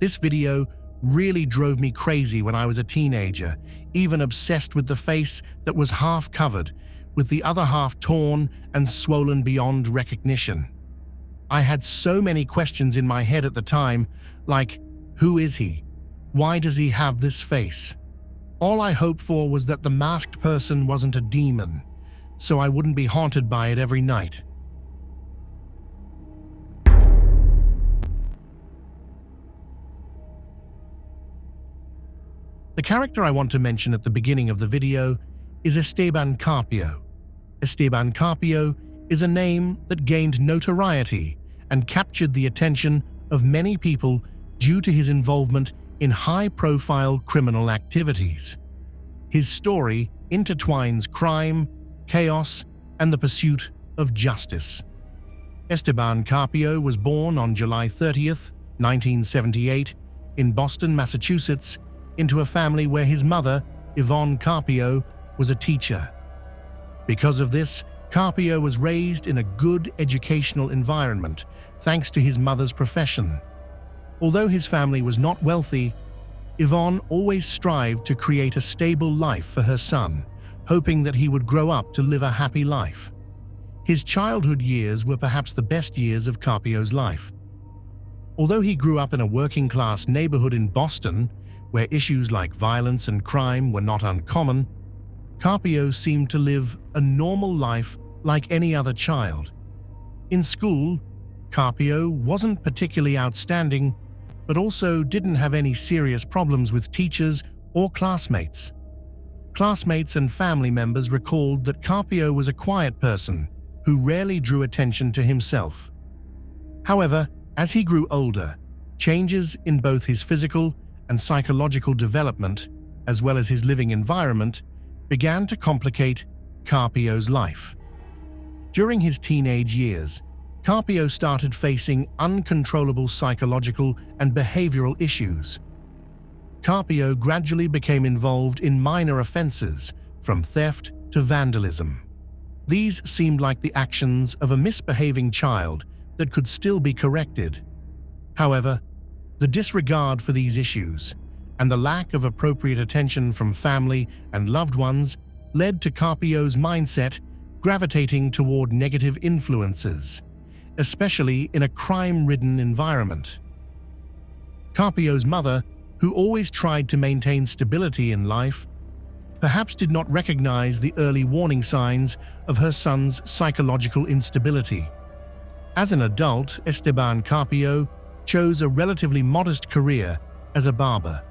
This video really drove me crazy when I was a teenager, even obsessed with the face that was half covered, with the other half torn and swollen beyond recognition. I had so many questions in my head at the time, like, who is he? Why does he have this face? All I hoped for was that the masked person wasn't a demon, so I wouldn't be haunted by it every night. The character I want to mention at the beginning of the video is Esteban Carpio. Esteban Carpio is a name that gained notoriety and captured the attention of many people due to his involvement in high-profile criminal activities. His story intertwines crime, chaos, and the pursuit of justice. Esteban Carpio was born on July 30th, 1978, in Boston, Massachusetts, into a family where his mother, Yvonne Carpio, was a teacher. Because of this, Carpio was raised in a good educational environment thanks to his mother's profession. Although his family was not wealthy, Yvonne always strived to create a stable life for her son, hoping that he would grow up to live a happy life. His childhood years were perhaps the best years of Carpio's life. Although he grew up in a working-class neighborhood in Boston, where issues like violence and crime were not uncommon, Carpio seemed to live a normal life like any other child. In school, Carpio wasn't particularly outstanding, but also didn't have any serious problems with teachers or classmates. Classmates and family members recalled that Carpio was a quiet person who rarely drew attention to himself. However, as he grew older, changes in both his physical and psychological development, as well as his living environment, began to complicate Carpio's life. During his teenage years, Carpio started facing uncontrollable psychological and behavioral issues. Carpio gradually became involved in minor offenses, from theft to vandalism. These seemed like the actions of a misbehaving child that could still be corrected. However, the disregard for these issues and the lack of appropriate attention from family and loved ones led to Carpio's mindset gravitating toward negative influences, especially in a crime-ridden environment. Carpio's mother, who always tried to maintain stability in life, perhaps did not recognize the early warning signs of her son's psychological instability. As an adult, Esteban Carpio chose a relatively modest career as a barber.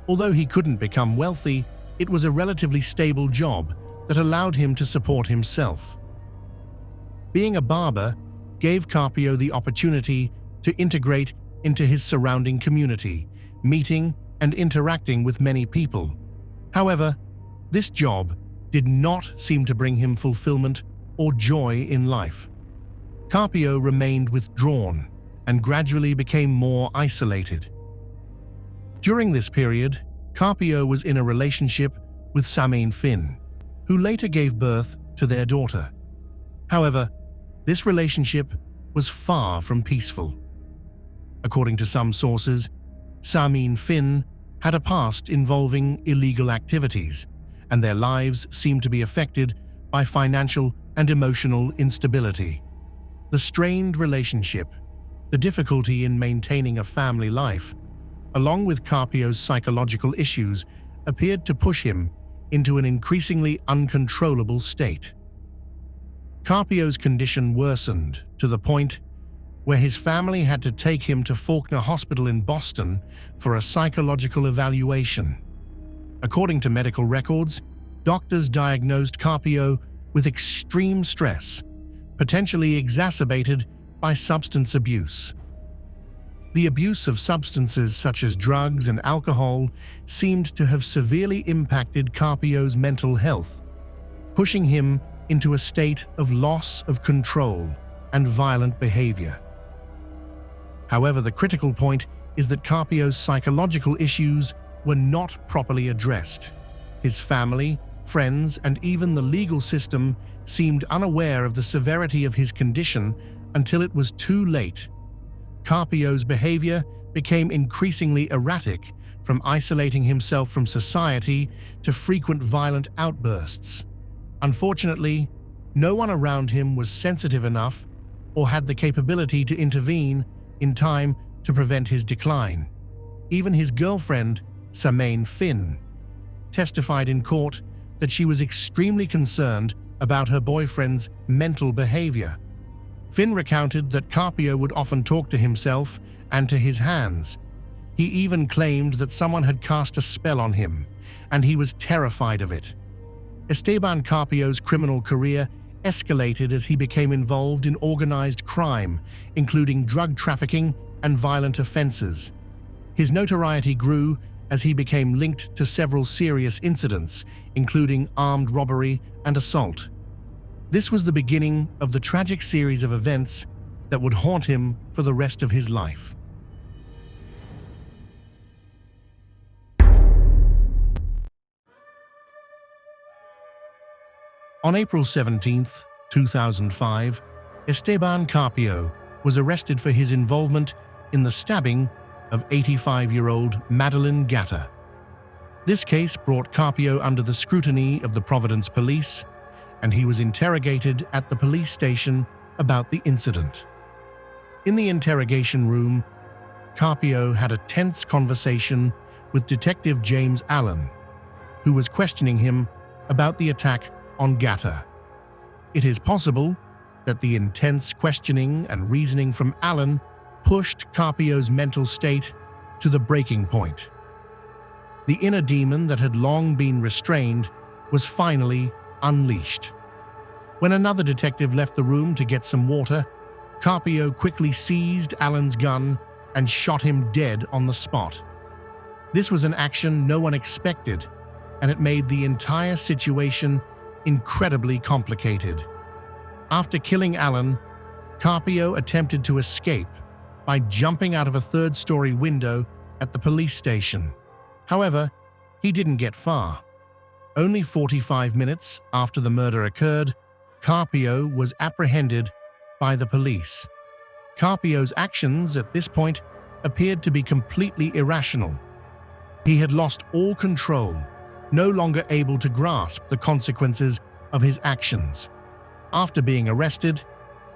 Although he couldn't become wealthy, it was a relatively stable job that allowed him to support himself. Being a barber gave Carpio the opportunity to integrate into his surrounding community, meeting and interacting with many people. However, this job did not seem to bring him fulfillment or joy in life. Carpio remained withdrawn and gradually became more isolated. During this period, Carpio was in a relationship with Samine Finn, who later gave birth to their daughter. However, this relationship was far from peaceful. According to some sources, Samine Finn had a past involving illegal activities, and their lives seemed to be affected by financial and emotional instability. The strained relationship, the difficulty in maintaining a family life, along with Carpio's psychological issues, appeared to push him into an increasingly uncontrollable state. Carpio's condition worsened to the point where his family had to take him to Faulkner Hospital in Boston for a psychological evaluation. According to medical records, doctors diagnosed Carpio with extreme stress, potentially exacerbated by substance abuse. The abuse of substances such as drugs and alcohol seemed to have severely impacted Carpio's mental health, pushing him into a state of loss of control and violent behavior. However, the critical point is that Carpio's psychological issues were not properly addressed. His family, friends, and even the legal system seemed unaware of the severity of his condition until it was too late. Carpio's behavior became increasingly erratic, from isolating himself from society to frequent violent outbursts. Unfortunately, no one around him was sensitive enough or had the capability to intervene in time to prevent his decline. Even his girlfriend, Samaine Finn, testified in court that she was extremely concerned about her boyfriend's mental behavior. Finn recounted that Carpio would often talk to himself and to his hands. He even claimed that someone had cast a spell on him, and he was terrified of it. Esteban Carpio's criminal career escalated as he became involved in organized crime, including drug trafficking and violent offenses. His notoriety grew as he became linked to several serious incidents, including armed robbery and assault. This was the beginning of the tragic series of events that would haunt him for the rest of his life. On April 17, 2005, Esteban Carpio was arrested for his involvement in the stabbing of 85-year-old Madeline Gatta. This case brought Carpio under the scrutiny of the Providence police, and he was interrogated at the police station about the incident. In the interrogation room, Carpio had a tense conversation with Detective James Allen, who was questioning him about the attack on Gatta. It is possible that the intense questioning and reasoning from Allen pushed Carpio's mental state to the breaking point. The inner demon that had long been restrained was finally unleashed. When another detective left the room to get some water, Carpio quickly seized Allen's gun and shot him dead on the spot. This was an action no one expected, and it made the entire situation incredibly complicated. After killing Allen, Carpio attempted to escape by jumping out of a third-story window at the police station. However, he didn't get far. Only 45 minutes after the murder occurred, Carpio was apprehended by the police. Carpio's actions at this point appeared to be completely irrational. He had lost all control, no longer able to grasp the consequences of his actions. After being arrested,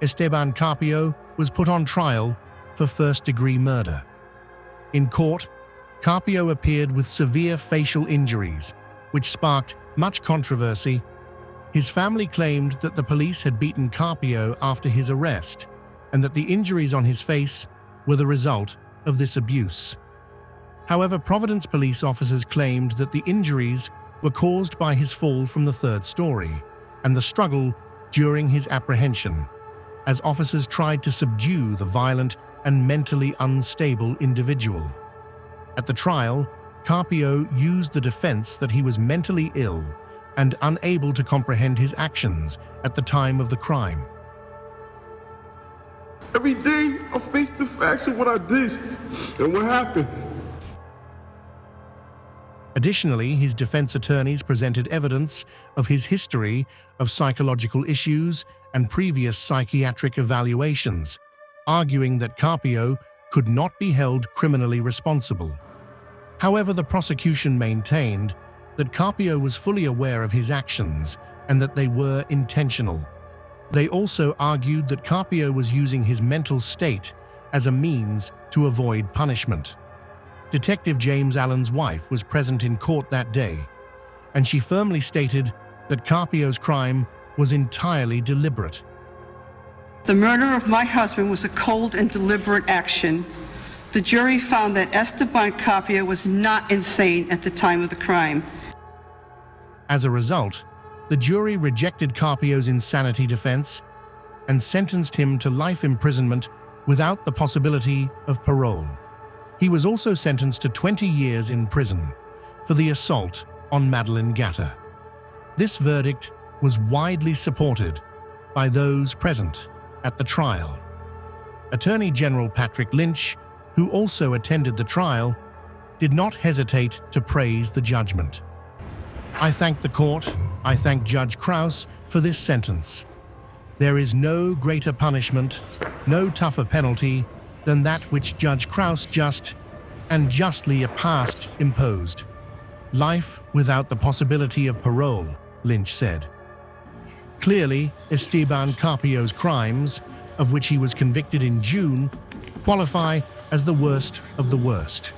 Esteban Carpio was put on trial for first-degree murder. In court, Carpio appeared with severe facial injuries, which sparked much controversy. His family claimed that the police had beaten Carpio after his arrest, and that the injuries on his face were the result of this abuse. However, Providence police officers claimed that the injuries were caused by his fall from the third story and the struggle during his apprehension, as officers tried to subdue the violent and mentally unstable individual. At the trial, Carpio used the defense that he was mentally ill and unable to comprehend his actions at the time of the crime. Every day, I face the facts of what I did and what happened. Additionally, his defense attorneys presented evidence of his history of psychological issues and previous psychiatric evaluations, arguing that Carpio could not be held criminally responsible. However, the prosecution maintained that Carpio was fully aware of his actions and that they were intentional. They also argued that Carpio was using his mental state as a means to avoid punishment. Detective James Allen's wife was present in court that day, and she firmly stated that Carpio's crime was entirely deliberate. The murder of my husband was a cold and deliberate action. The jury found that Esteban Carpio was not insane at the time of the crime. As a result, the jury rejected Carpio's insanity defense and sentenced him to life imprisonment without the possibility of parole. He was also sentenced to 20 years in prison for the assault on Madeline Gatta. This verdict was widely supported by those present at the trial. Attorney General Patrick Lynch, who also attended the trial, did not hesitate to praise the judgment. "I thank the court, I thank Judge Krause for this sentence. There is no greater punishment, no tougher penalty than that which Judge Krauss justly imposed. Life without the possibility of parole, Lynch said. Clearly, Esteban Carpio's crimes, of which he was convicted in June, qualify as the worst of the worst.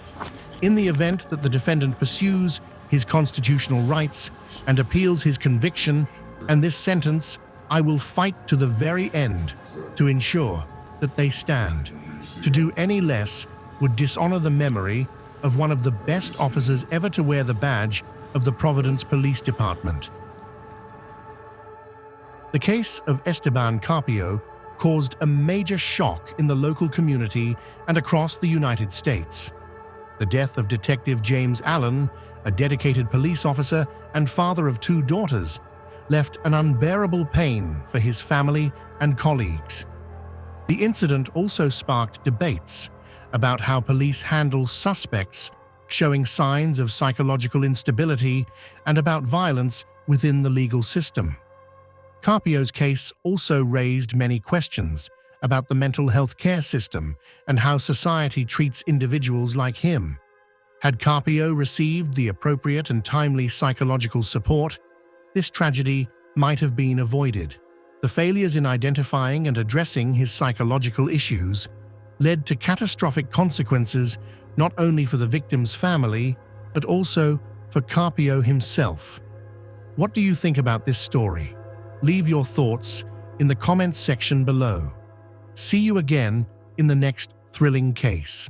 In the event that the defendant pursues his constitutional rights and appeals his conviction and this sentence, I will fight to the very end to ensure that they stand. To do any less would dishonor the memory of one of the best officers ever to wear the badge of the Providence Police Department. The case of Esteban Carpio caused a major shock in the local community and across the United States. The death of Detective James Allen, a dedicated police officer and father of 2 daughters, left an unbearable pain for his family and colleagues. The incident also sparked debates about how police handle suspects showing signs of psychological instability and about violence within the legal system. Carpio's case also raised many questions about the mental health care system and how society treats individuals like him. Had Carpio received the appropriate and timely psychological support, this tragedy might have been avoided. The failures in identifying and addressing his psychological issues led to catastrophic consequences not only for the victim's family, but also for Carpio himself. What do you think about this story? Leave your thoughts in the comments section below. See you again in the next thrilling case.